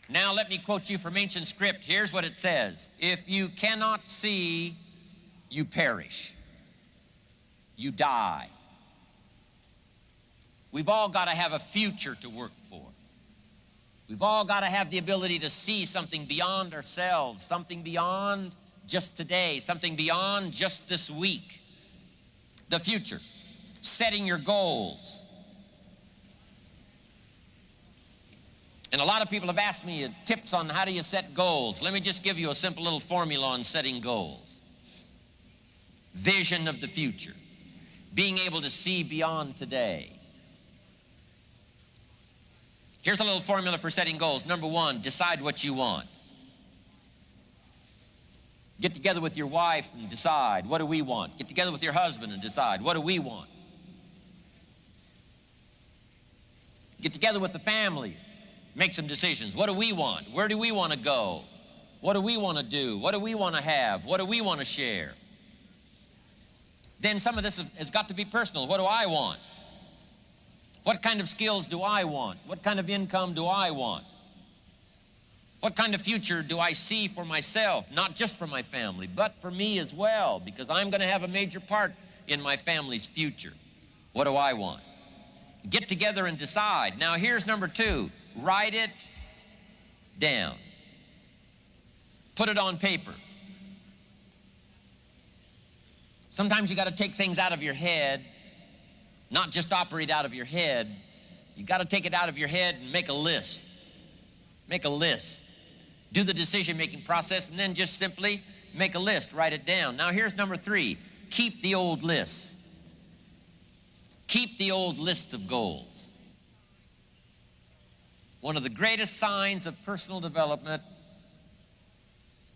Now let me quote you from ancient script. Here's what it says. If you cannot see, you perish. You die. We've all got to have a future to work for. We've all got to have the ability to see something beyond ourselves, something beyond just today, something beyond just this week. The future. Setting your goals. And a lot of people have asked me tips on how do you set goals. Let me just give you a simple little formula on setting goals. Vision of the future. Being able to see beyond today. Here's a little formula for setting goals. Number one, decide what you want. Get together with your wife and decide, what do we want? Get together with your husband and decide, what do we want? Get together with the family, make some decisions. What do we want? Where do we want to go? What do we want to do? What do we want to have? What do we want to share? Then some of this has got to be personal. What do I want? What kind of skills do I want? What kind of income do I want? What kind of future do I see for myself? Not just for my family, but for me as well, because I'm going to have a major part in my family's future. What do I want? Get together and decide. Now here's number two. Write it down. Put it on paper. Sometimes you got to take things out of your head. Not just operate out of your head. You got to take it out of your head and make a list. Make a list. Do the decision-making process and then just simply make a list. Write it down. Now here's number three. Keep the old lists. Keep the old lists of goals. One of the greatest signs of personal development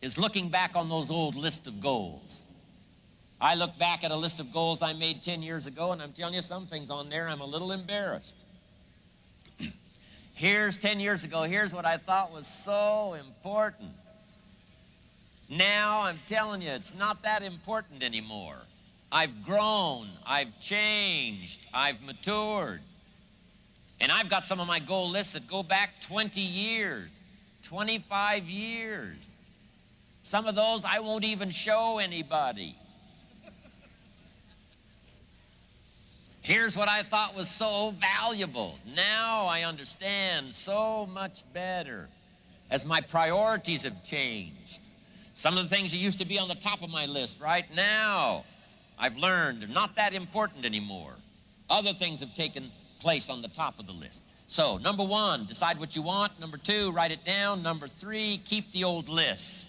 is looking back on those old lists of goals. I look back at a list of goals I made 10 years ago, and I'm telling you, some things on there I'm a little embarrassed. Here's 10 years ago, here's what I thought was so important. Now I'm telling you, it's not that important anymore. I've grown, I've changed, I've matured. And I've got some of my goal lists that go back 20 years, 25 years. Some of those I won't even show anybody. Here's what I thought was so valuable. Now I understand so much better as my priorities have changed. Some of the things that used to be on the top of my list right now, I've learned they're not that important anymore. Other things have taken place on the top of the list. So, number one, decide what you want. Number two, write it down. Number three, keep the old lists.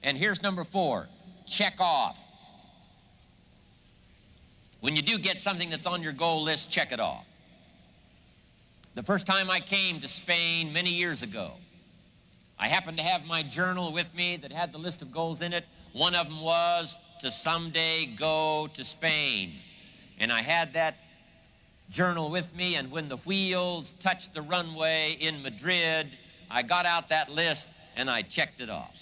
And here's number four, check off. When you do get something that's on your goal list, check it off. The first time I came to Spain many years ago, I happened to have my journal with me that had the list of goals in it. One of them was to someday go to Spain. And I had that journal with me, and when the wheels touched the runway in Madrid, I got out that list and I checked it off.